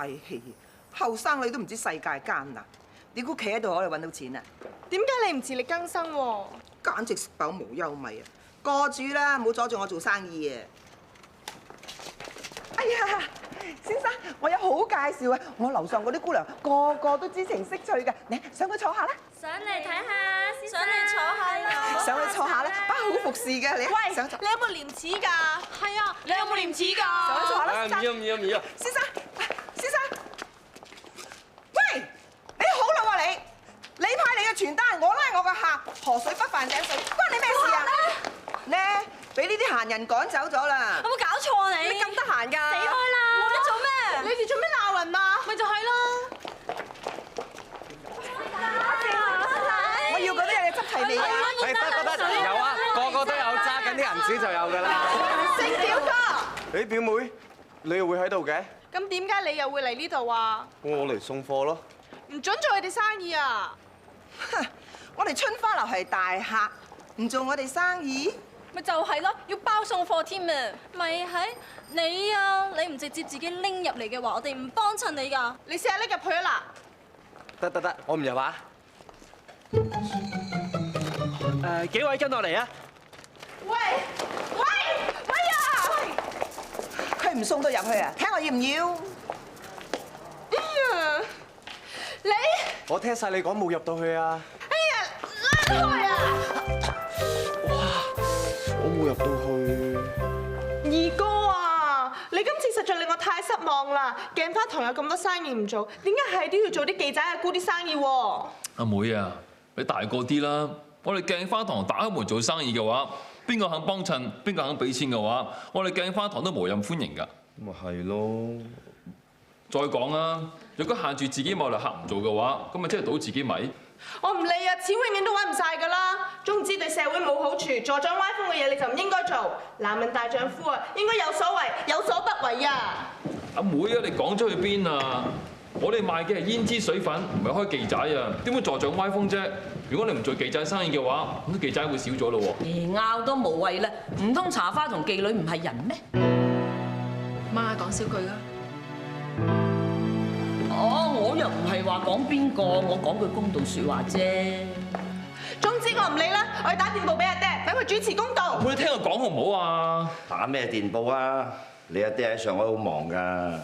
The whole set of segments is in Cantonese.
嘥氣，後生女都唔知世界艱難，你估企喺度可以揾到錢啊？點解你唔自力更生喎？簡直食飽無憂米啊！過住啦，唔好阻住我做生意啊！哎呀，先生，我有好介紹啊！我樓上嗰啲姑娘個個都知情識趣㗎，你上去坐下啦。上嚟睇下，先上嚟坐下啦。上去坐下啦，啊好服侍㗎你。喂，上去坐。你有冇廉恥㗎？係啊，你有冇廉恥㗎？上去坐下啦，唔要唔要唔要！先生，先生，喂，你好啦喎你派你嘅傳單，我拉我個客，河水不犯井水，關你咩事啊？呢，俾呢啲閒人趕走咗啦。有冇搞錯啊你？你咁得閒㗎？死開啦！冇得做咩？你哋做咩鬧人啊？咪就係咯。我要嗰啲嘢執齊未啊？得，有啊，個個都有揸緊啲銀紙就有㗎啦。姓表哥。誒表妹，你又會喺度嘅？咁點解你又會嚟呢度啊？我嚟送貨咯。唔準做佢哋生意啊！我哋春花樓係大客，唔做我哋生意。咪就係咯，要包送貨添啊！咪係你啊！你唔直接自己拎入嚟嘅話，我哋唔幫襯你㗎。你試下拎入去啊得，我唔入啊。幾位跟我嚟啊！嗱！喂啊！佢唔送到入去啊？睇我要唔要？哎呀，你我聽晒你講冇入到去啊。哎呀，拉開啊！我冇入到去。二哥啊，你今次實在令我太失望啦！鏡花堂有咁多生意唔做，點解係都要做啲記者阿姑啲生意喎？阿妹啊，你大個啲啦！我哋鏡花堂打開門做生意嘅話，邊個肯幫襯，邊個肯俾錢嘅話，我哋鏡花堂都無任歡迎㗎。咪係咯。再講啊，如果限住自己某類客唔做嘅話，咁咪即係倒自己米。我唔理啊，錢永遠都揾唔晒㗎啦。總之對社會冇好處、助長歪風嘅嘢你就唔應該做。男人大丈夫啊，應該有所為，有所不為啊！阿妹啊，你講咗去邊啊？我哋賣嘅係胭脂水粉，唔係開記仔啊！點會助長歪風啫？如果你唔做記仔生意嘅話，咁啲記仔會少咗咯喎。拗都無謂啦，唔通茶花同妓女唔係人咩？媽講少句啦。哦，我又唔係話講邊個，我講句公道説話啫。總之我唔理啦，我要打電報俾阿爹，等佢主持公道。妹，你聽我講好唔好啊？打咩電報啊？你阿爹喺上海好忙㗎。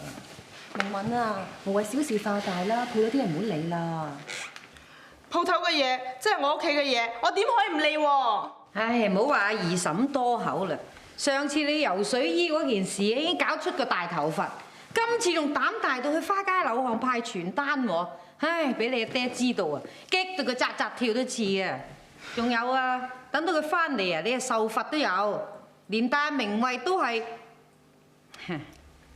明敏啊，無謂小事化大啦，佢嗰啲人唔好理啦。鋪頭嘅嘢，即係我屋企嘅嘢，我點可以唔理喎？唉，唔好話阿二嬸多口啦。上次你游水衣嗰件事已經搞出個大頭佛，今次仲膽大到去花街柳巷派傳單喎。唉，俾你阿爹知道啊，激到佢扎扎跳都似啊！仲有啊，等到佢翻嚟啊，你啊受罰都有，連帶名惠都係。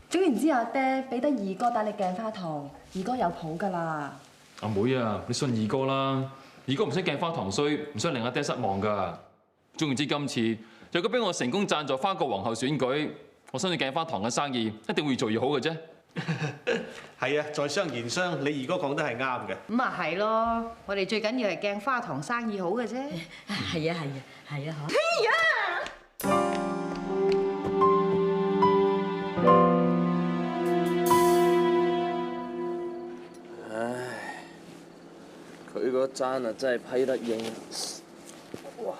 總言之，阿爹俾得二哥帶你鏡花堂，二哥有譜㗎啦。阿妹啊，你信二哥啦，二哥唔想鏡花堂衰，唔想令阿爹失望㗎。總言之，今次如果俾我成功贊助花國皇后選舉，我相信鏡花堂嘅生意一定會越做越好嘅啫。係啊，在商言商，你二哥講得係啱嘅。咁啊係咯，我哋最緊要係鏡花堂生意好嘅啫。係啊，嚇！哎呀！佢嗰單啊真係批得應。哇！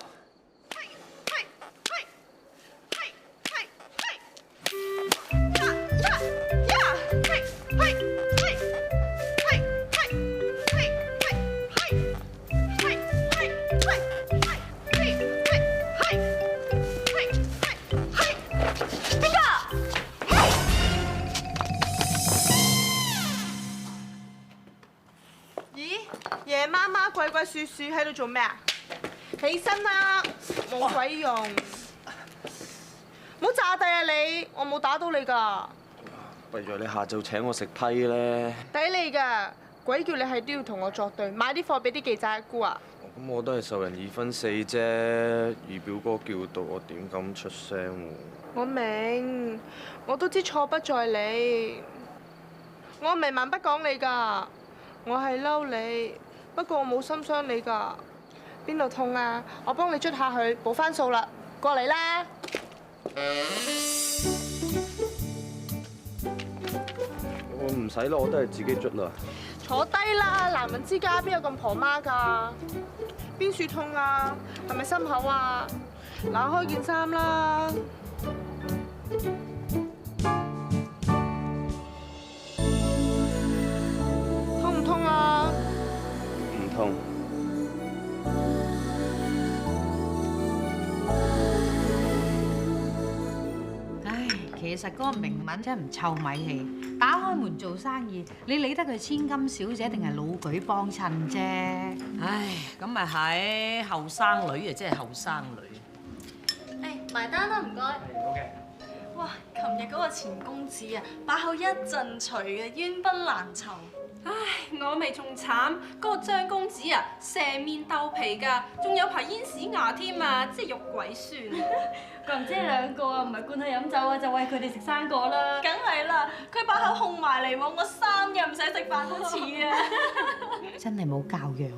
夜媽媽鬼鬼祟祟喺度做咩啊？起身啦，冇鬼用，唔好炸低啊你！我冇打到你㗎，不如你下晝請我食批咧。抵你㗎，鬼叫你係都要同我作對，買啲貨俾啲記者阿姑啊！咁我都係受人2分4啫，二表哥叫到我點敢出聲喎？我明，我都知錯不在你，我唔係蠻不講你㗎，我係嬲你。不過我冇心傷你㗎，邊度痛啊？我幫你捽下去，補翻數啦，過嚟啦！我唔唔使啦，我都係自己捽啦。坐低啦，男人之家邊有咁婆媽㗎？邊處痛啊？係咪心口啊？攋開件衫啦。痛唔痛啊？唔痛。唉，其實嗰個明文真係唔臭米氣，打開門做生意，你理得佢千金小姐定係老舉幫襯啫？唉，咁咪係後生女啊，即係後生女。誒，埋單啦，唔該。好嘅。哇，琴日嗰個錢公子啊，把口一陣除嘅，冤崩難酬。唉，我咪仲慘，嗰個張公子啊，成面豆皮㗎，仲有排煙屎牙添啊，即係肉鬼算。怪唔知兩個啊，唔係灌佢飲酒啊，就餵佢哋食生果啦。梗係啦，佢把口控埋嚟喎，我3日唔使食飯都似啊。真係冇教養。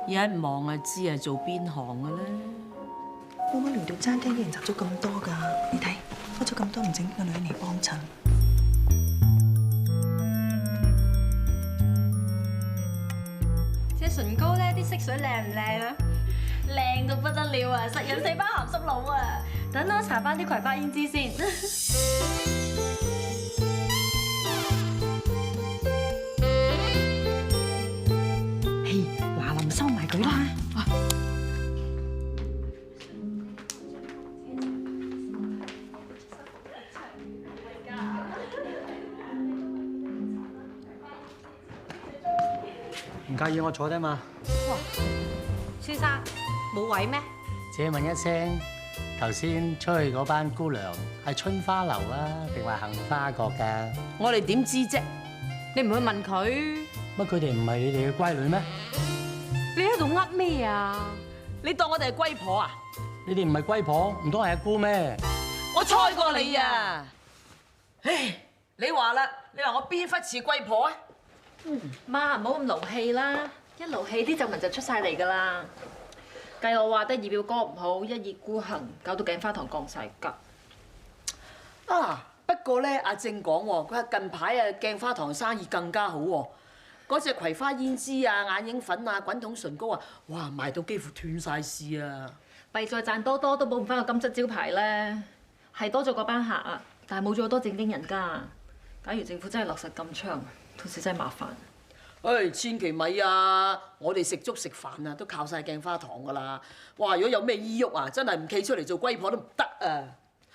一望就知係做邊行嘅咧。點解連條餐廳啲人集咗咁多㗎？你睇，開咗咁多唔整邊個女人嚟幫襯？隻唇膏咧，啲色水靚唔靚啊？靚到不得了啊！實引4班鹹濕佬啊！等我搽翻啲葵花胭脂先。嘿，嗱臨收埋佢啦！唔介意我坐低嘛？哇，先生冇位咩？借問一聲，頭先出去嗰班姑娘係春花樓啊，定話杏花閣㗎？我哋點知啫？你唔去問佢？乜佢哋唔係你哋嘅閨女咩？你喺度噏咩啊？你當我哋係龜婆啊？你哋唔係龜婆，唔通係阿姑咩？我猜過你啊！唉，你話啦，你話我邊忽似龜婆啊？媽，唔好咁勞氣啦，一勞氣啲皺紋就出晒嚟㗎啦。計我話得儀表哥唔好，一意孤行，搞到鏡花堂降晒級。啊，不過咧，阿正講喎，佢話近排啊鏡花堂生意更加好喎。嗰隻葵花胭脂啊、眼影粉啊、滾筒唇膏啊，哇賣到幾乎斷晒市啊！弊在賺多多都補唔翻個金質招牌咧，係多咗嗰班客啊，但係冇咗好多正經人家。假如政府真係落實禁娼，到時真係麻煩。唉，千祈咪啊！我哋食粥食飯啊，都靠晒鏡花堂噶啦。哇！如果有咩醫鬱啊，真係唔企出嚟做龜婆都唔得啊！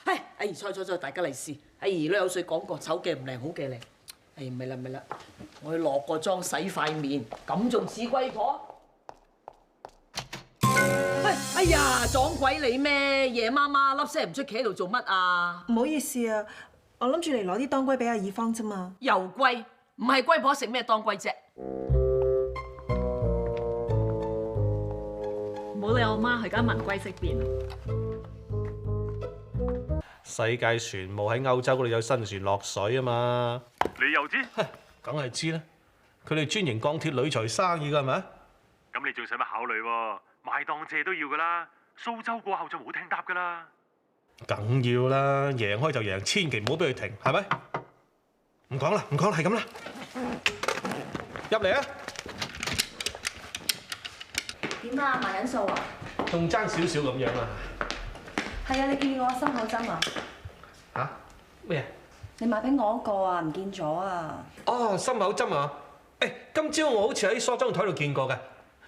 唉，坐，大家嚟試。都有水講過，醜嘅唔靚，好嘅靚。唔係啦，我要落個妝洗塊面，咁仲似龜婆？哎呀，撞鬼你咩？夜媽媽粒聲唔出，企喺度做乜啊？唔好意思啊，我諗住嚟攞啲當歸俾阿爾芳啫嘛。又龜，唔係龜婆食咩當歸啫？冇理我媽，佢而家文龜識變。世界船務喺歐洲嗰度有新船落水啊嘛！你又知？梗係知啦，佢哋專營鋼鐵鋁材生意㗎係咪？咁你仲使乜考慮喎？買當借都要㗎啦，蘇州過後就冇艇搭㗎啦。梗要啦，贏開就贏，千祈唔好俾佢停，係咪？唔講啦，係咁啦。入嚟啊！點啊？賣緊數啊？仲爭少少咁樣啊！係啊，你見我心口針啊？嚇？咩啊？你買俾我嗰個啊，唔見咗啊！哦，心口針啊！誒，今朝我好似喺梳妝台度見過嘅。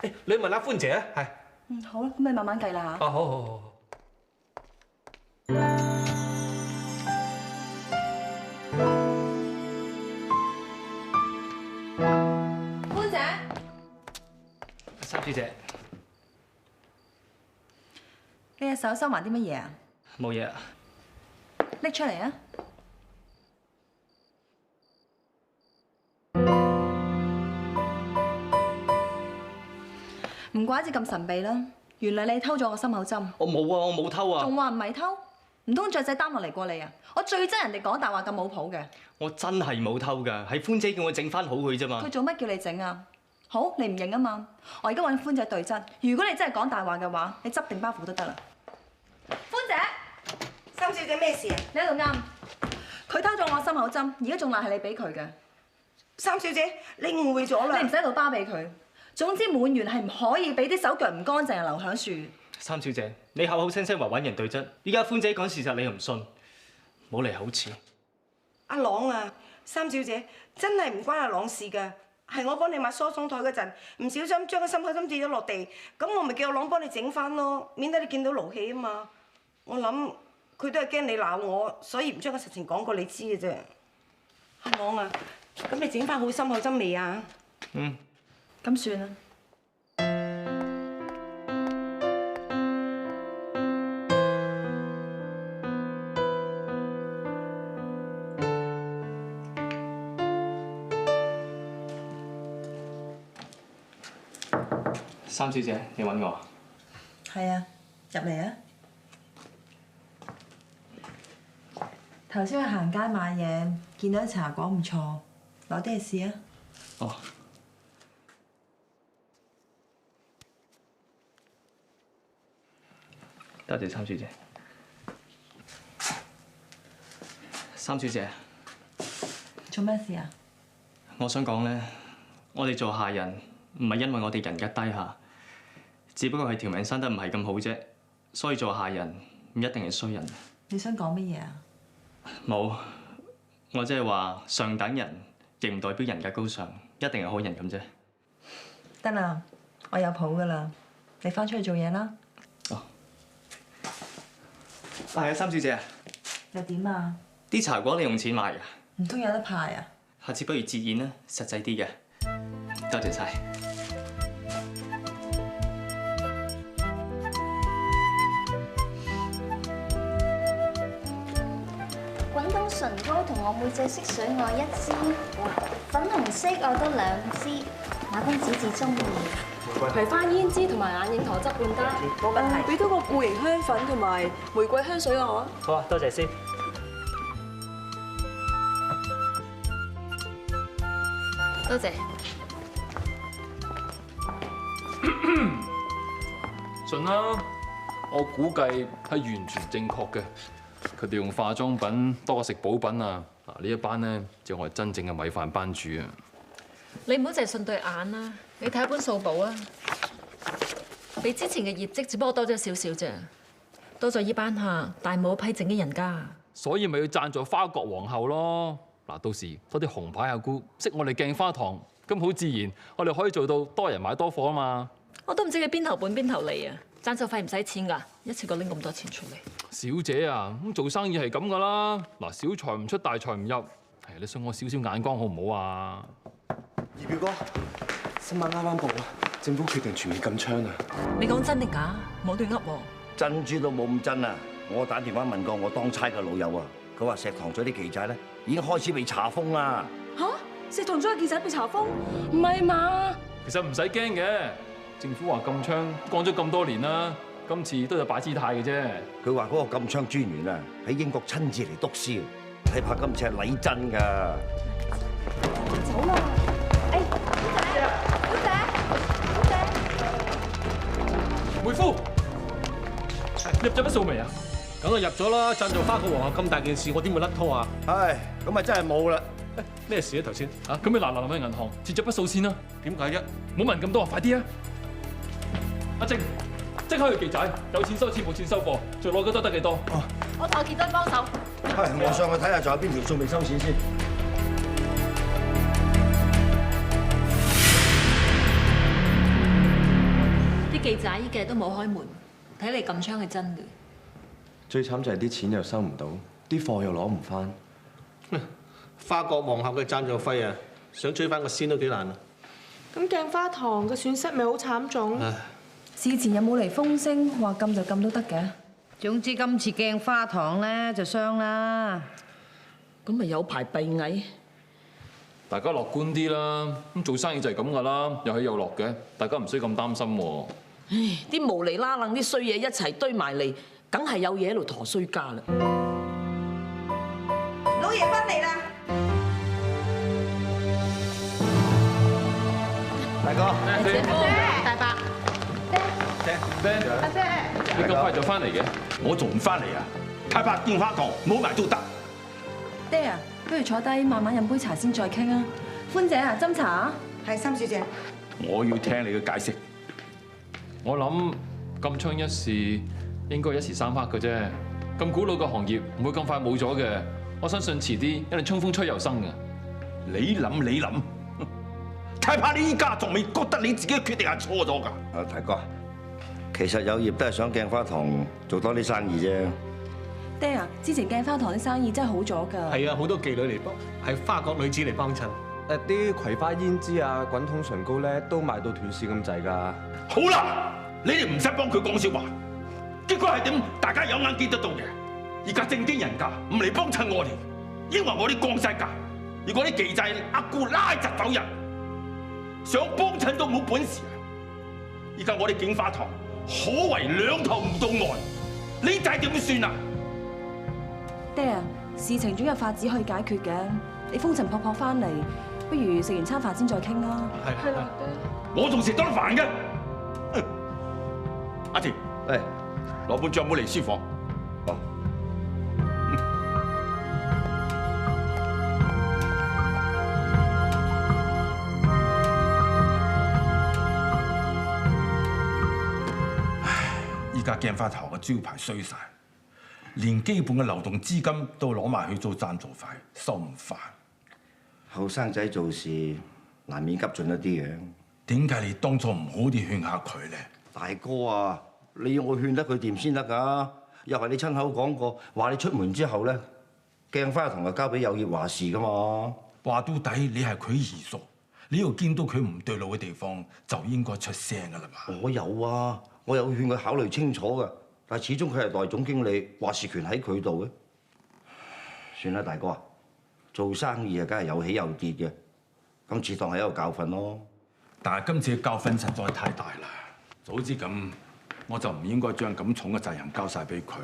誒，你問阿歡姐啊，係。嗯，好啦，咁你慢慢計啦嚇。哦，好。歡姐，三小姐，你隻手收埋啲乜嘢啊？冇嘢啊。拎出嚟啊！唔怪之咁神秘啦，原來你偷咗我心口針。我冇啊，我冇偷啊。仲話唔係偷？唔通雀仔擔落嚟過你啊？我最憎人哋講大話咁冇譜嘅。我真係冇偷㗎，係歡姐叫我整翻好佢啫嘛。佢做乜叫你整啊？好，你唔認啊嘛？我而家揾歡姐對質。如果你真係講大話嘅話，你執定包袱都得啦。歡姐，三小姐咩事啊？你喺度啱。佢偷咗我心口針，而家仲話係你俾佢嘅。三小姐，你誤會咗啦。你唔使攞包俾佢。總之滿園係唔可以俾啲手腳唔乾淨嘅留響樹。三小姐，你口口聲聲話揾人對質，依家歡姐講事實你又唔信，冇嚟口齒。阿朗啊，三小姐真係唔關阿朗事㗎，係我幫你抹梳妝台嗰陣，唔小心將個心口針跌咗落地，咁我咪叫阿朗幫你整翻咯，免得你見到勞氣啊嘛。我諗佢都係驚你鬧我，所以唔將個實情講過你知嘅啫。阿朗啊，咁你整翻好心口針未啊？嗯。咁算啦。三小姐，你揾我？係啊，入嚟啊！頭先去行街買嘢，見到啲茶果唔錯，攞啲嚟試啊！哦。多謝三小姐。三小姐，做咩事啊？我想講咧，我哋做下人唔係因為我哋人格低下，只不過係條命生得唔係咁好啫，所以做下人唔一定係衰人。你想講乜嘢啊？冇，我即係話上等人亦唔代表人格高尚，一定係好人咁啫。得啦，我有譜噶啦，你翻出去做嘢啦。係啊，三小姐啊，又點啊？啲茶果你用錢買㗎？唔通有得派啊？下次不如折現啦，實際啲嘅。多謝晒。滾筒唇膏同我妹仔色水我1支，粉紅色我都2支，馬公子至中意。葵花胭脂同埋眼影糖汁半單，冇問題。俾多個固形香粉同埋玫瑰香水我啊。好啊，多謝先。多謝。信啦，我估計係完全正確嘅。佢哋用化妝品多過食補品啊！嗱，呢一班咧就我係真正嘅米飯班主啊！你唔好淨係信對眼啦，你睇一本數簿啊！比之前嘅業績只不過多咗少少啫，多咗依班客，但係冇批正經人家。所以咪要贊助花國皇后咯！嗱，到時多啲紅牌阿姑識我哋鏡花堂，咁好自然，我哋可以做到多人買多貨啊嘛！我都唔知佢邊頭本邊頭利啊！贊助費唔使錢㗎，一次過拎咁多錢出嚟。小姐啊，咁做生意係咁噶啦，嗱，小財唔出，大財唔入，係你信我少少眼光好唔好啊？二表哥，新聞啱啱報啊，政府決定全面禁槍啊！你講真定假？冇亂噏喎。珍珠都冇咁真啊！我打電話問過我當差嘅老友啊，佢話石塘咀啲記者咧已經開始被查封啦。嚇！石塘咀嘅記者被查封？唔係嘛？其實唔使驚嘅，政府話禁槍講咗咁多年啦，今次都有擺姿態嘅啫。佢話嗰個禁槍專員啊喺英國親自嚟督師，睇怕今次係禮真㗎。走啦！小姐，妹夫，入咗筆數未啊？梗係入咗啦！贊助花國皇后咁大件事，我點會甩拖啊？唉，咁咪真係冇啦。咩事啊？頭先嚇，咁你嗱去銀行截咗筆數先啦。點解啫？冇問咁多，快啲啊！阿靜，即刻去記仔，有錢收錢，冇錢收貨，再攞幾多得幾多？我同傑敦幫手。係，我上去睇下仲有邊條數未收錢先。啲記者依幾日都冇開門，睇嚟禁槍係真嘅。最慘就係啲錢又收唔到，啲貨又攞唔翻。花國皇后嘅贊助費啊，想追翻個仙都幾難啊！咁鏡花堂嘅損失咪好慘重？事前有冇嚟風聲話禁就禁都得嘅？總之今次鏡花堂咧就傷啦。咁咪有排閉翳。大家樂觀啲啦，咁做生意就係咁噶啦，有起有落嘅，大家唔需要咁擔心喎。唉，啲無厘啦楞啲衰嘢一齊堆埋嚟，梗係有嘢喺度陀衰家啦。老爺翻嚟啦！大哥，大伯，阿姐，你咁快就翻嚟嘅？我仲唔翻嚟啊？太白鏡花堂冇埋都得。爹啊，不如坐低慢慢飲杯茶先再傾啊。歡姐啊，斟茶啊。係，三小姐。我要聽你嘅解釋。我諗金槍一事應該一時三刻嘅啫，咁古老嘅行業唔會咁快冇咗嘅。我相信遲啲一定衝鋒出又生嘅。你諗，太怕你依家仲未覺得你自己嘅決定係錯咗㗎。大哥，其實有業都係想鏡花堂做多啲生意啫。爹啊，之前鏡花堂啲生意真係好咗㗎。係啊，好多妓女嚟幫，係花國女子嚟幫襯。啲葵花胭脂啊、滾筒唇膏咧都賣到斷市咁滯㗎。好啦，你哋唔使幫佢講笑話。結果係點？大家有眼見得到嘅。而家正經人家唔嚟幫襯我哋，因為我哋降晒價。如果啲妓仔阿姑拉窒走人，想幫襯都冇本事。而家我哋鏡花堂可謂兩頭唔到岸，你仔點算啊？爹啊，事情總有法子可以解決嘅。你風塵僕僕翻嚟，不如食完餐飯先再傾啦。係啦，我仲食多啲飯嘅。阿田，攞本帳本嚟書房。好。依家鏡花堂嘅招牌衰晒，連基本嘅流動資金都攞埋去做贊助費，收唔翻。後生仔做事難免急進一啲嘅。點解你當初唔好啲勸下佢咧？大哥啊，你要我勸得佢掂先得㗎。又係你親口講過，話你出門之後咧，鏡花堂就交俾有業話事㗎嘛。話到底，你係佢兒叔，你要見到佢唔對路嘅地方，就應該出聲㗎啦嘛。我有啊，我有勸佢考慮清楚㗎，但係始終佢係代總經理，話事權喺佢度嘅。算啦，大哥啊，做生意啊，梗係有起有跌嘅，今次當係一個教訓咯。但係今次嘅教訓實在太大啦，早知咁我就唔應該將咁重嘅責任交晒俾佢，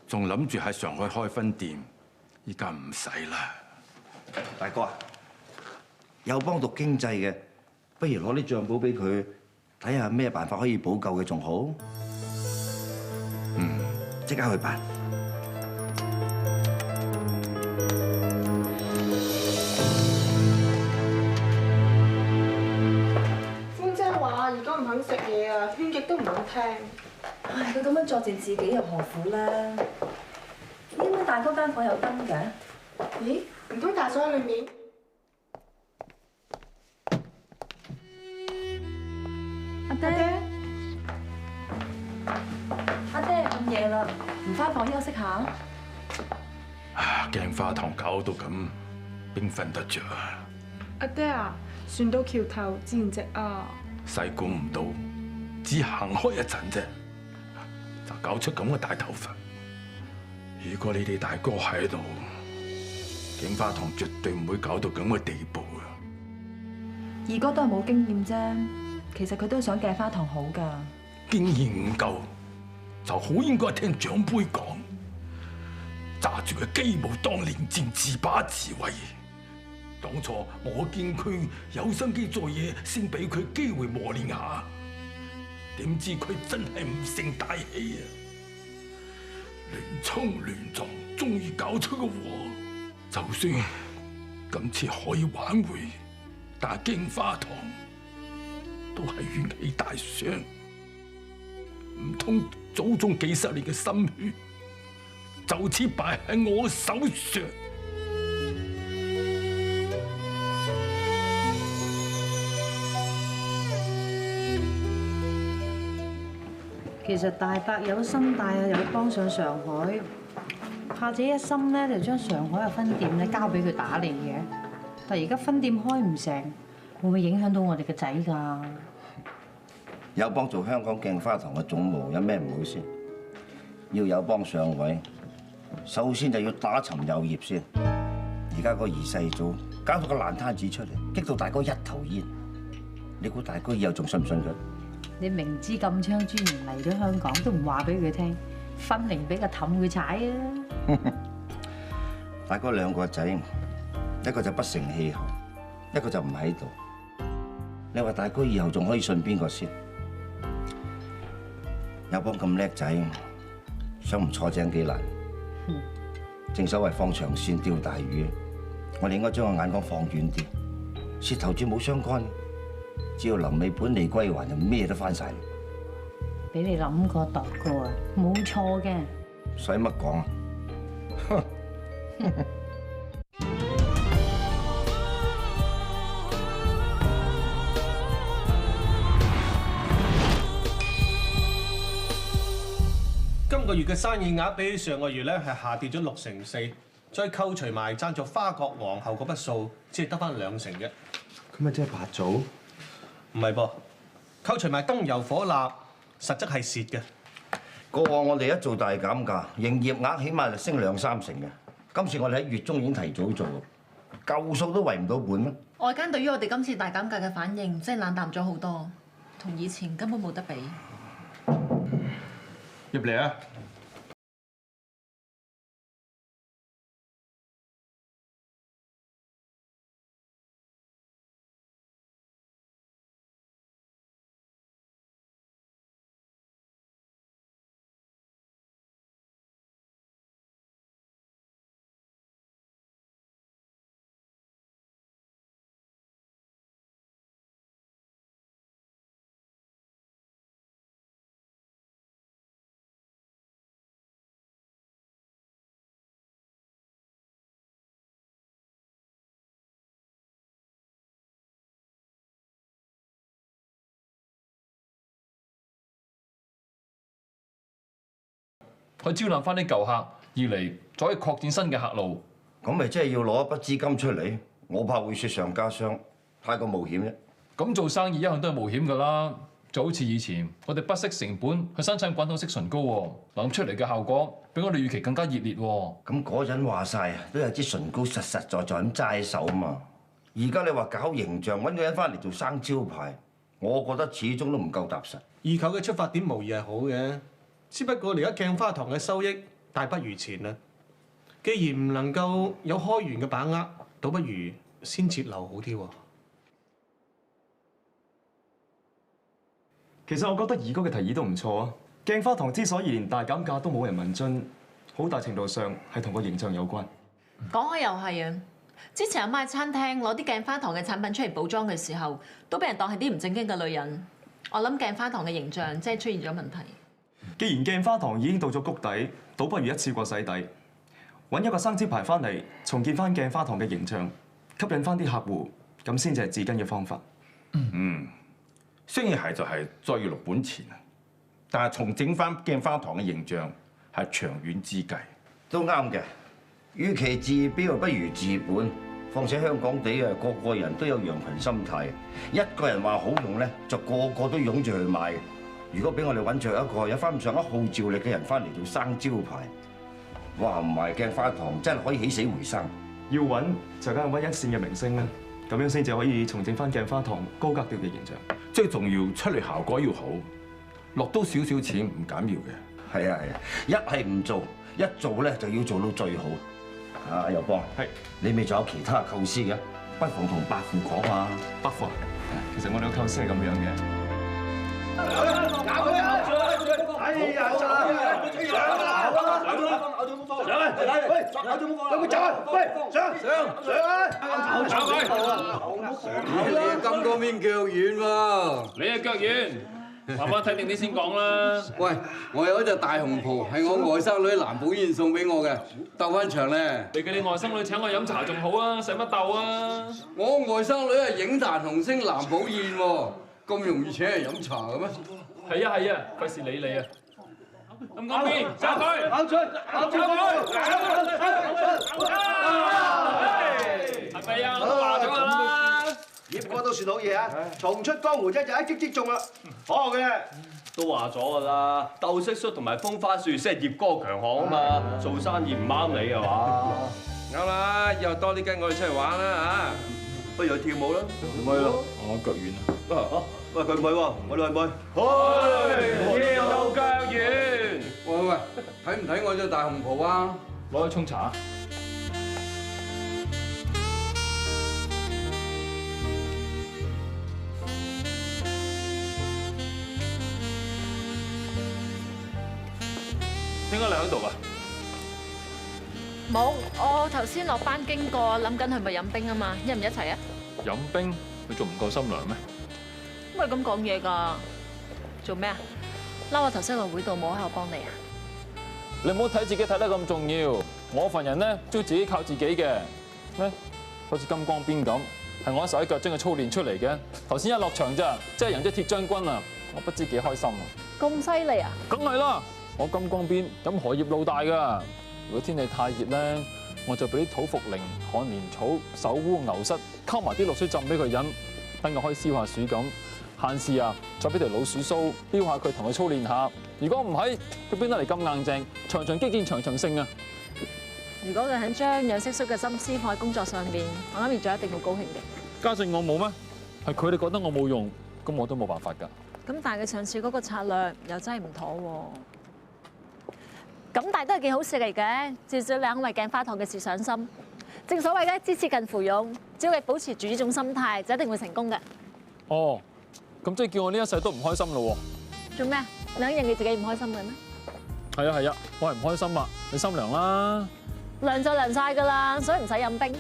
仲諗住喺上海開分店，依家唔使啦。大哥啊，有幫讀經濟嘅，不如攞啲帳簿俾佢睇下咩辦法可以補救嘅仲好。即刻去辦。歡姐話如果唔肯食嘢啊，勸極都唔肯聽。唉，佢咁樣作賤自己又何苦咧？點解大哥間房有燈嘅？咦？唔通大鎖喺裏面？阿爹，咁夜啦，唔返房休息下？鏡花堂搞到咁，邊瞓得着啊？阿爹啊，船到橋頭自然直啊！細估唔到，只行開一陣啫，就搞出咁嘅大頭佛。如果你哋大哥喺度，鏡花堂絕對唔會搞到咁嘅地步啊！二哥都係冇經驗啫，其實佢都係想鏡花堂好㗎。經驗唔夠，就好應該聽長輩講，揸住個機武當年戰，自把自為。當初我見佢有心機做嘢，先俾佢機會磨練下，點知佢真係唔成大器啊！亂衝亂撞，終於搞出個禍。就算今次可以挽回，但係鏡花堂都係元氣大傷。唔通祖宗幾十年嘅心血，就此敗喺我手上？其實大伯有心帶啊，又幫上上海，怕者一心咧就將上海嘅分店咧交俾佢打理嘅。但係而家分店開唔成，會唔會影響到我哋嘅仔㗎？友邦做香港鏡花堂嘅總務有咩唔好先？要友邦上位，首先就要打沉有業先。而家個二世祖搞到個爛攤子出嚟，激到大哥一頭煙。你估大哥以後仲信唔信佢？你明知禁槍專員嚟咗香港，都唔話俾佢聽，分明俾個氹佢踩啊！大哥兩個仔，一個就不成氣候，一個就唔喺度。你話大哥以後仲可以信邊個先？友邦咁叻仔，想唔坐正幾難。正所謂放長線釣大魚，我哋應該將個眼光放遠啲。蝕頭住冇相干，只要臨尾本利歸還，就咩都翻晒。俾你諗過度過啊，冇錯嘅。使乜講啊？今個月嘅生意額比上個月咧係下跌咗64%，再扣除埋贊助花國皇后嗰筆數，只係得翻2成嘅。咁咪即係白做？唔係噃，扣除埋燈油火蠟，實質係蝕嘅。過往我哋一做大減價，營業額起碼就升2-3成嘅。今次我哋喺月中已經提早做，舊數都圍唔到本咩？外間對於我哋今次大減價嘅反應，真係冷淡咗好多，同以前根本冇得比。入嚟啊！去招攬翻啲舊客，二嚟再可以擴展新嘅客路。咁咪即係要攞一筆資金出嚟，我怕會雪上加霜，太過冒險啫。咁做生意一向都係冒險㗎啦，就好似以前我哋不惜成本去生產滾筒式唇膏喎，諗出嚟嘅效果比我哋預期更加熱烈喎。咁嗰陣話晒都有支唇膏實實在在咁齋手啊嘛。而家你話搞形象揾個人翻嚟做生招牌，我覺得始終都唔夠踏實。二舅嘅出發點無疑係好嘅。只不過而家鏡花堂嘅收益大不如前啦。既然唔能夠有開源嘅把握，倒不如先節流好啲喎。其實我覺得二哥嘅提議都唔錯啊！鏡花堂之所以連大減價都冇人問津，好大程度上係同個形象有關。講開又係啊！之前阿媽喺餐廳攞啲鏡花堂嘅產品出嚟補妝嘅時候，都俾人當係啲唔正經嘅女人。我諗鏡花堂嘅形象真係出現咗問題。既然鏡花堂已經到咗谷底，倒不如一次過洗底，揾一個生招牌翻嚟，重建翻鏡花堂嘅形象，吸引翻啲客戶，咁先至係治根嘅方法。生意係就係再要落本錢啊，但係重整翻鏡花堂嘅形象係長遠之計。都啱嘅，與其治標不如治本。況且香港地啊，個個人都有羊群心態，一個人話好用咧，就個個都湧住去買。如果俾我哋揾着一個有翻咁上下號召力嘅人翻嚟做生招牌，話唔埋鏡花堂真係可以起死回生。要揾就梗係揾一線嘅明星啦，咁樣先至可以重整翻鏡花堂高格調嘅形象。最重要出嚟效果要好，落多少少錢唔緊要嘅。係啊，一係唔做，一做咧就要做到最好。啊，友邦，係你未仲有其他構思嘅？不妨同伯父講啊。伯父，其實我哋個構思係咁樣嘅。搞佢啊！哎呀，上啊！有冇走啊？喂，上！搞佢！咁多面腳軟喎，你係腳軟，慢慢睇定啲先講啦。喂，我有一隻大紅袍，係我外甥女藍寶燕送俾我嘅，鬥翻場咧。你叫你外甥女請我飲茶仲好啊，使乜鬥啊？我外甥女係影壇紅星藍寶燕喎。咁容易請人飲茶嘅咩？係啊係啊，費事理你啊！咁講邊？走佢！咬出！係咪啊？我都話咗㗎啦。葉哥都算好嘢啊！重出江湖一日一擊即中啦，好嘅。都話咗㗎啦，鬥蟋蟀同埋風花雪先係葉哥強項啊嘛！做生意唔啱你係嘛？啱啦，以後多啲跟我哋出嚟玩啦嚇。不如去跳舞啦，唔去咯，我腳軟啊！喂，佢唔去喎，我哋去唔去？去，又腳軟。喂，睇唔睇我隻大紅袍啊？攞去沖茶。點解你喺度啊？冇，我頭先落班經過，諗緊係咪飲冰啊嘛，一唔一齊啊？飲冰你仲唔夠心涼咩？乜咁講嘢㗎？做咩啊？嬲我頭先個會度冇喺度幫你啊？你唔好睇自己睇得咁重要，我份人咧都要自己靠自己嘅。咩？好似金光邊咁，係我一手一腳將佢操練出嚟嘅。頭先一落場咋，即係人隻鐵將軍啊！我不知幾開心啊！咁犀利啊！梗係啦，我金光邊飲荷葉露大㗎。如果天氣太熱咧，我就俾啲土茯苓、旱蓮草、手烏牛膝溝埋啲綠水浸俾佢飲，等佢可以消下暑感。閒時啊，再俾條老鼠鬚撩下佢，同佢操練下。如果唔係，佢邊得嚟咁硬淨？場場擊戰，場場勝啊！如果佢肯將養色叔嘅心思放喺工作上邊，我諗住一定會高興嘅。家陣我冇咩？係佢哋覺得我冇用，咁我都冇辦法㗎。咁但係佢上次嗰個策略又真係唔妥喎。咁但係都係件好事嚟嘅，至少你肯為鏡花堂嘅事上心。正所謂咧，知恥近乎勇，只要你保持住呢種心態，就一定會成功嘅。哦，咁即係叫我呢一世都唔開心咯喎。做咩啊？你肯認你自己唔開心嘅咩？係啊，我係唔開心啊！你心涼啦。涼就涼晒㗎啦，所以唔使飲冰。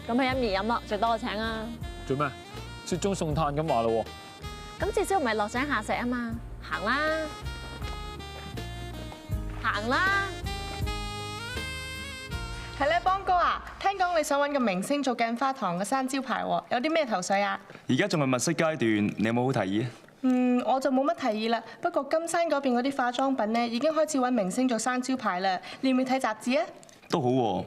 咁去飲麵飲咯，最多我請啊。做咩？雪中送炭咁話咯喎。咁至少唔係落井下石啊嘛，行啦，行啦。係咧，邦哥啊，聽講你想揾個明星做鏡花堂嘅生招牌喎，有啲咩頭緒啊？而家仲係物色階段，你有冇好提議啊？我就冇乜提議啦。不過金山嗰邊嗰啲化妝品咧，已經開始揾明星做生招牌啦。你要唔要睇雜誌啊？都好喎，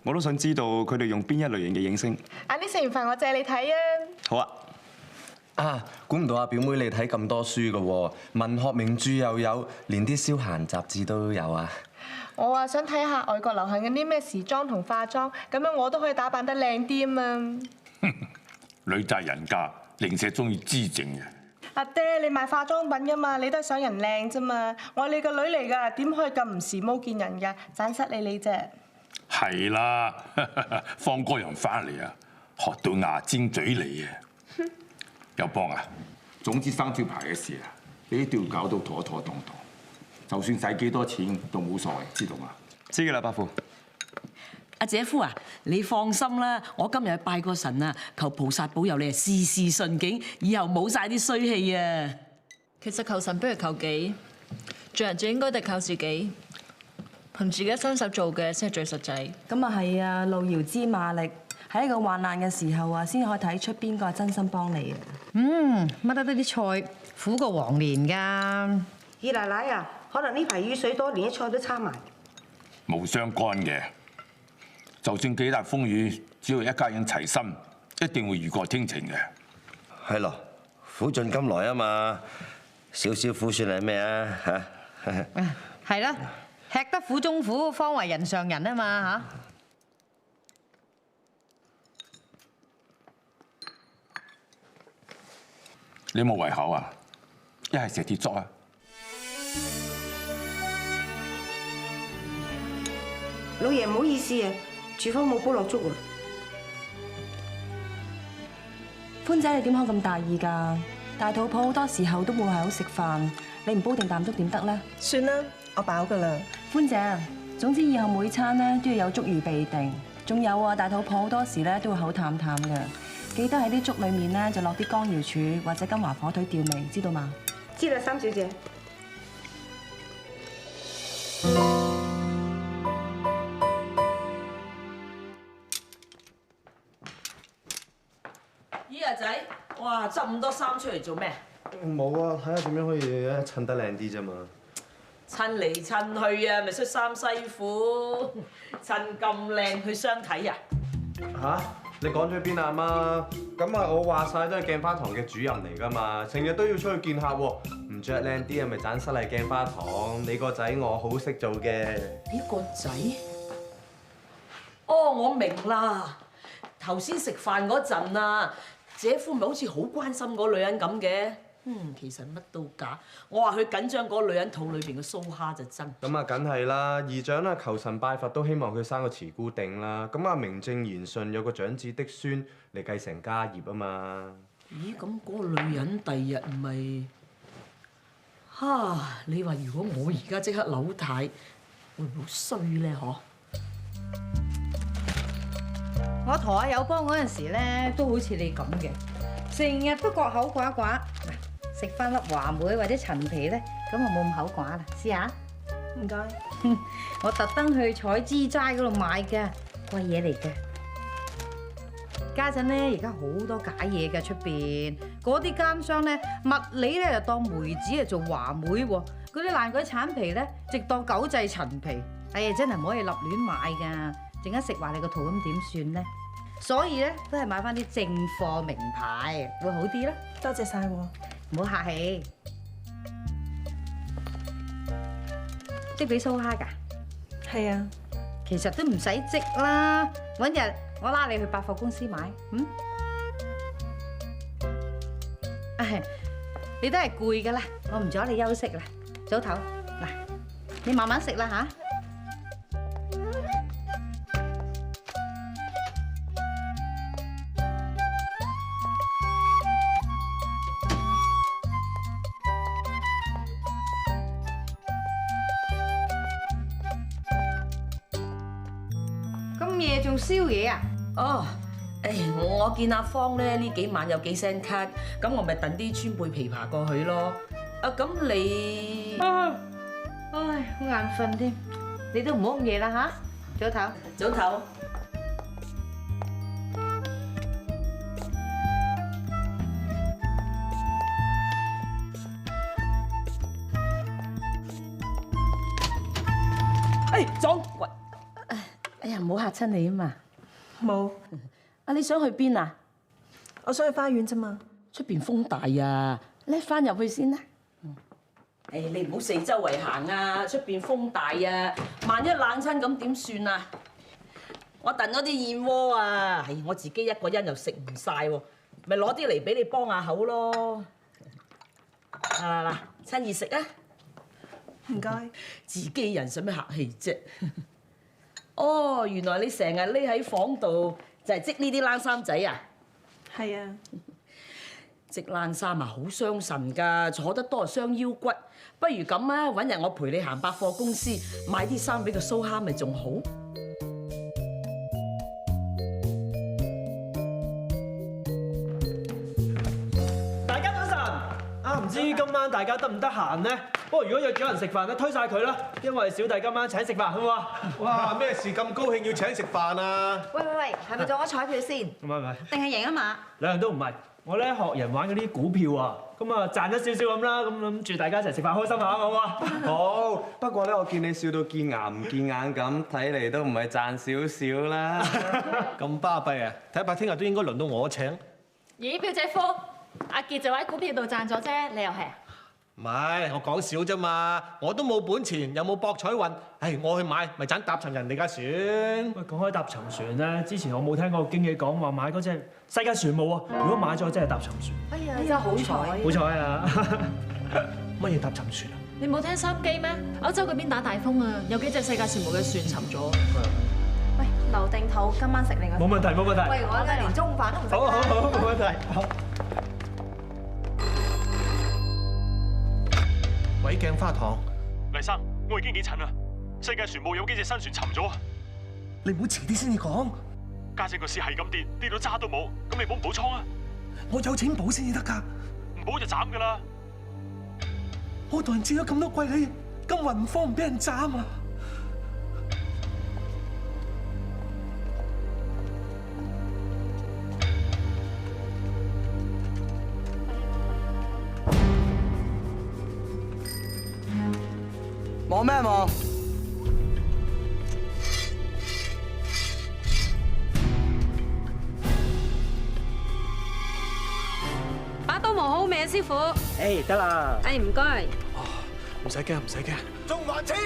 我都想知道佢哋用邊一類型嘅影星。晏啲食完飯我借你睇啊！好啊！啊，估唔到阿表妹你睇咁多書㗎喎，文學名著又有，連啲消閒雜誌都有啊！我啊想睇下外國流行緊啲咩時裝同化妝，咁樣我都可以打扮得靚啲啊嘛！女仔人家零舍中意知整嘅。阿爹，你賣化妝品㗎嘛，你都係想人靚啫嘛。我係你個女嚟㗎，點可以咁唔時髦見人㗎？盞失你啫！係啦，放個人翻嚟啊，學到牙尖嘴利啊！有幫啊！總之生招牌嘅事啊，你都要搞到妥妥當當，就算使幾多錢都冇所謂，知道嘛？知㗎啦，伯父。阿姐夫啊，你放心啦，我今日去拜個神啊，求菩薩保佑你啊，事事順境，以後冇晒啲衰氣啊！其實求神不如求己，做人最應該就靠自己，憑自己雙手做嘅先係最實際。咁啊係啊，路遙知馬力，喺一個患難嘅時候啊，先可以睇出邊個係真心幫你啊！乜得啲菜苦過黃連㗎？二奶奶啊，可能呢排雨水多，連啲菜都差埋。冇相干嘅，就算幾大風雨，只要一家人齊心，一定會雨過天晴嘅。係咯，苦盡甘來啊嘛，少少苦算係咩啊嚇？係啦，吃得苦中苦，方為人上人啊嘛嚇！你冇胃口啊？一係食鐵粥啊！老爺唔好意思啊，廚房冇煲落粥喎。歡仔你點可咁大意㗎？大肚婆好多時候都冇係好食飯，你唔煲定啖粥點得咧？算啦，我飽㗎啦。歡姐，總之以後每餐咧都要有粥預備定。仲有啊，大肚婆好多時咧都會口淡淡嘅，記得喺啲粥裡面咧就落啲乾瑤柱或者金華火腿調味，知道嘛？知啦，三小姐。咦，阿仔，哇，執咁多衫出嚟做咩？冇啊，睇下點樣可以襯得靚啲啫嘛。襯嚟襯去啊，咪恤衫西褲，襯咁靚去相睇啊？嚇！你講咗邊啊，阿媽？咁啊，我話晒都係鏡花堂嘅主人嚟㗎嘛，成日都要出去見客喎，唔着靚啲啊，咪盞失禮鏡花堂。你個仔我好識做嘅。你個仔？哦，我明啦。頭先食飯嗰陣啊，姐夫咪好似好關心嗰女人咁嘅。其實乜都假。我話佢緊張嗰女人肚裏邊嘅蘇蝦就真。咁啊，梗係啦！姨丈啦，求神拜佛都希望佢生個慈姑定啦。咁啊，名正言順有個長子的孫嚟繼承家業啊嘛。咦？咁嗰個女人第日唔係嚇？你話如果我而家即刻扭軚，會唔會好衰咧？嗬？我同阿友邦嗰陣時咧，都好似你咁嘅，成日都各口寡寡。嗱，食翻粒話梅或者陳皮咧，咁就冇咁口寡啦。試下。唔該。我特登去採枝齋嗰度買嘅，貴嘢嚟嘅。家陣咧，而家好多假嘢嘅出邊，嗰啲奸商咧，物理咧就當梅子嚟做話梅喎，嗰啲爛鬼橙皮咧，直當狗製陳皮。哎呀，真係唔可以立亂買㗎，陣間食壞你個肚咁點算咧？所以咧，都係買翻啲正貨名牌會好啲啦。多謝晒喎，唔好客氣。織俾蘇蝦㗎？係啊。其實都唔使織啦，揾日我拉你去百貨公司買，你都係攰㗎啦，我唔阻你休息啦，早唞。嗱，你慢慢食啦嚇。咁夜仲宵夜啊？哦，我見阿芳咧呢幾晚有幾聲咳，咁我咪燉啲川貝枇杷過去咯。咁你？唉，好眼瞓添，你都唔好咁夜啦嚇，早唞。早唞。撞！喂，哎呀，唔好嚇親你啊嘛。冇。你想去邊啊？我想去花園啫嘛。出邊風大啊，你翻入去先啦。你唔好四周圍行啊，出邊風大啊，萬一冷親咁點算啊？我燉咗啲燕窩啊，我自己一個人又食唔晒喎，咪攞啲嚟俾你幫下口咯。嗱，趁熱食啊！唔該。自己人使咩客氣啫？哦，原來你成日匿喺房度就係織呢啲冷衫仔啊？係啊。織冷衫啊，好傷神㗎，坐得多係傷腰骨。不如咁啊，揾日我陪你行百貨公司買啲衫俾個蘇蝦，咪仲好？大家早晨，唔知今晚大家得唔得閒呢？不過如果約咗人食飯咧，推晒佢啦，因為小弟今晚請食飯，好唔好啊？哇！咩事咁高興要請食飯啊？喂，係咪中咗彩票先？唔係，定係贏啊嘛？兩樣都唔係。我咧學人玩嗰啲股票啊，咁啊賺咗少少咁啦，咁諗住大家一齊食飯開心下，好唔好啊？好，不過咧我見你笑到見牙唔見眼咁，睇嚟都唔係賺少少啦。咁巴閉啊！睇怕聽日都應該輪到我請。咦，表姐夫，阿傑就喺股票度賺咗啫，你又係啊？唔係，我講笑啫嘛，我都冇本錢，又冇博彩運，我去買咪盞搭沉人哋架船。喂，講開搭沉船咧，之前我冇聽過個經紀講話買嗰隻世界船務啊，如果買咗真係搭沉船。哎呀，真係好彩！好彩啊！乜嘢搭沉船啊？你冇聽收音機咩？歐洲嗰邊打大風啊，有幾隻世界船務嘅船沉咗。喂，留定肚，今晚食你個。冇問題，冇問題。喂，我咧連中午飯都唔食。好，冇問題。好。喂，鏡花堂，黎生，我係經紀陳啊，世界船務有幾隻新船沉咗啊！你唔好遲啲先至講。家姐個市係咁跌到渣都冇，咁你補唔補倉啊？我有錢補先至得㗎，唔補就斬㗎啦！我同人借咗咁多貴禮，咁運方唔俾人斬啊！望咩望？把刀磨好未啊，師傅？得啦。唔該。唔使驚，唔使驚。仲還錢？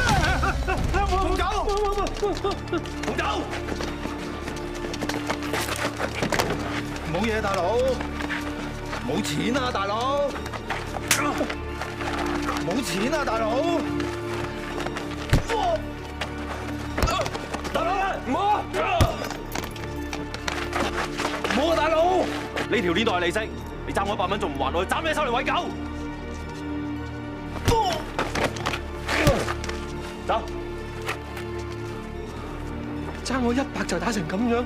紅酒，紅酒。冇嘢，大佬，冇錢啊，大佬，冇錢啊，大佬，大佬，唔好，唔好啊，大佬，呢條鏈都係利息，你爭我100蚊仲唔還我，斬你手嚟餵狗！走。爭我100就打成咁樣，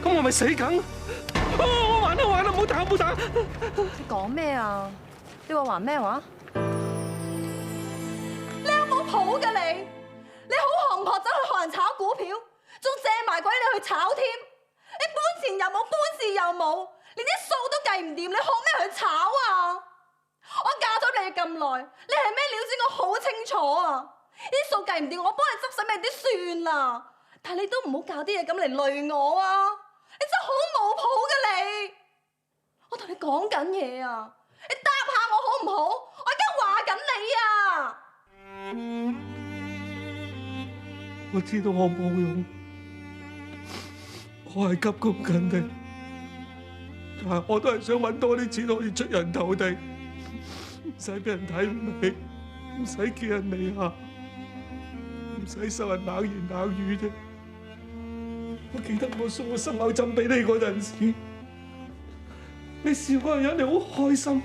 咁我咪死梗？我還啦，唔好打，唔好打！你講咩啊？你話還咩話？你有冇譜㗎你？你好紅學走去學人炒股票，仲借埋鬼你去炒添？你搬錢又冇，搬事又冇，連啲數都計唔掂，你學咩去炒啊？我嫁咗你咁耐，你係咩料子我好清楚啊！呢啲數計唔掂，我幫你執洗咪啲算啦。但係你都唔好搞啲嘢咁嚟累我啊！你真係好冇譜㗎你！我同你講緊嘢啊！你答下我好唔好？我而家話緊你啊！我知道我冇用，我係急功近利，但係我都係想揾多啲錢可以出人頭地，唔使俾人睇唔起，唔使叫人嚟下，唔使受人冷言冷語啫。我記得我送個心口針俾你嗰陣時，你笑嗰個樣你好開心，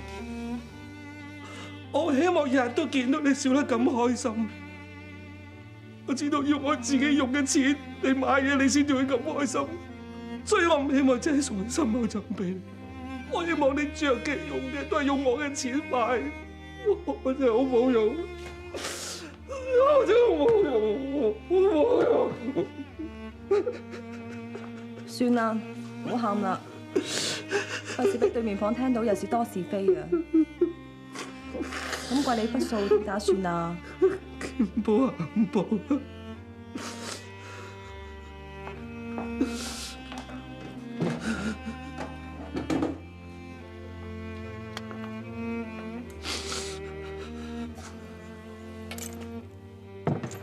我希望日日都見到你笑得咁開心。我知道要我自己用嘅錢嚟買嘢，你先至會咁開心，所以我唔希望真係送個心口針俾你。我希望你着嘅用嘅都係用我嘅錢買，我真係好冇用，我真係好冇用，好冇用。算啦，唔好喊啦，費事俾對面房聽到又是多是非啊！咁貴你筆數點打算啊？唔好喊唔好。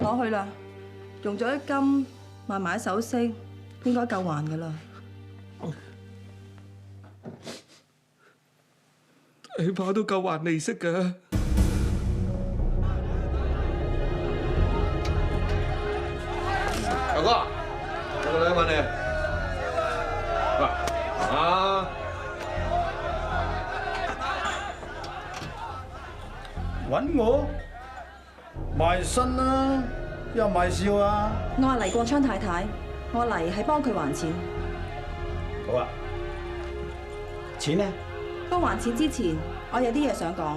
攞去啦，用咗一金買埋啲首飾，應該夠還噶啦。起碼都夠還利息㗎。球哥，有個女問你。喂，啊！揾我賣身啦，又賣笑啊！我係黎國昌太太，我嚟係幫佢還錢。好啊，錢呢？不過還錢之前，我有啲嘢想講。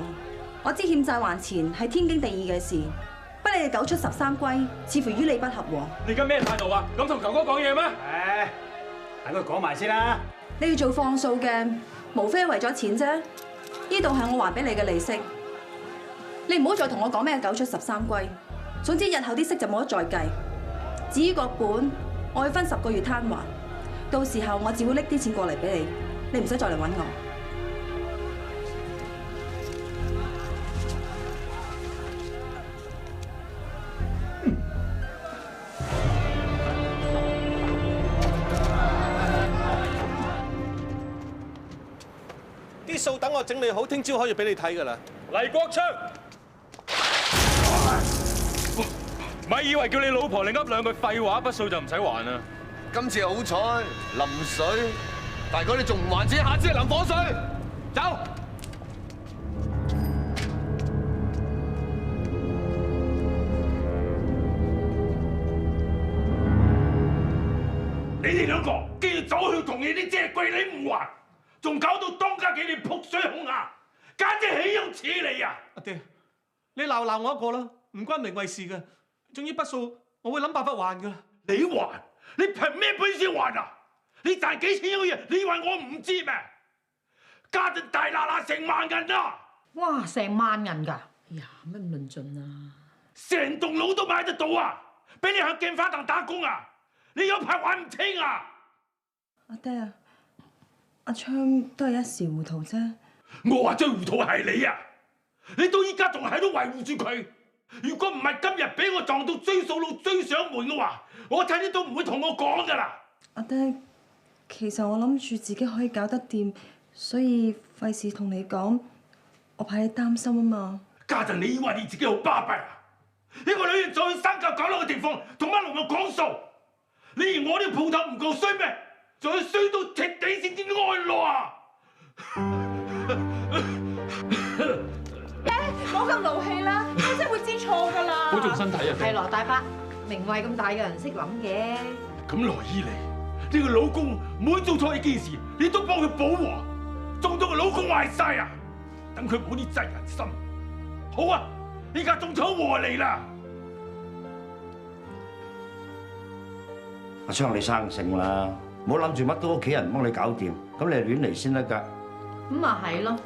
我知欠債還錢係天經地義嘅事，不過你哋9出13歸，似乎於理不合喎。你而家咩態度啊？咁同球哥講嘢咩？誒，等佢講埋先啦。你哋做放數嘅，無非係為咗錢啫。呢度係我還俾你嘅利息，你唔好再同我講咩9出13歸。總之日後啲息就冇得再計。至於個本，我會分10個月攤還，到時候我只會拎啲錢過嚟俾你，你唔使再嚟揾我。啲數等我整理好，聽朝可以俾你睇㗎啦。黎國昌，咪以為叫你老婆你噏兩句廢話，筆數就唔使還啦。今次好彩淋水，大哥你仲唔還錢，下次係淋火水。走！你哋兩個竟然走去同你啲借貴你唔還，仲搞到當家幾年撲水孔牙，簡直豈有此理啊！阿爹，你鬧我一個啦，唔關明惠事嘅。總之筆數我會諗辦法還㗎。你還？你憑咩本事還啊？你賺幾錢嘅嘢？你以為我唔知咩？家陣大嗱成萬銀啊！哇，成萬銀㗎！哎呀，乜咁論盡啊？成棟樓都買得到啊！俾你向鏡花堂打工啊！你有排還唔清啊！阿爹啊，阿昌都係一時糊塗啫。我話最糊塗係你啊！你到依家仲喺度維護住佢。如果唔係今日俾我撞到追數佬追上門嘅話，我睇你都唔會同我講㗎啦。阿爹，其實我諗住自己可以搞得掂，所以費事同你講，我怕你擔心啊嘛。家陣你以為你自己好巴閉啊？一個女人再去三教九流嘅地方同班農民講數，你嫌我啲鋪頭唔夠衰咩？仲要衰到貼地先至安樂啊！冇咁勞氣啦，我真係會知錯㗎啦。保重身體啊！係咯，大伯，明慧咁大嘅人識諗嘅。咁來以嚟，呢個老公每做錯一件事，你都幫佢補和，撞到個老公壞晒啊！等佢冇啲責任心。好啊，依家中秋和嚟啦！阿昌，你生性啦，唔好諗住乜都屋企人幫你搞掂，咁你係亂嚟先得㗎。咁啊係咯，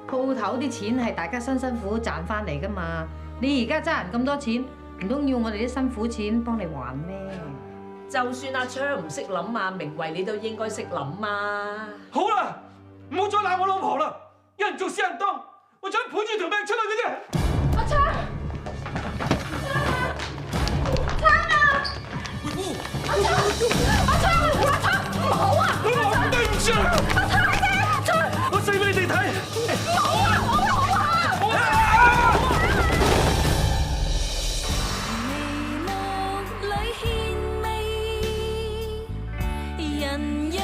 鋪頭啲錢係大家辛辛苦苦賺翻嚟㗎嘛，你而家爭人咁多錢，唔通要我哋啲辛苦錢幫你還咩？就算阿昌唔識諗啊，明慧你都應該識諗啊！好啦，唔好再鬧我老婆啦，一人做四人當，我想抱住條命出去嘅啫。阿昌，昌啊！阿昌，阿昌，阿昌，唔好啊！對唔住啊！阿昌姐，阿昌，我死俾你哋睇！唔好啊！好啊！微露裏獻媚，人也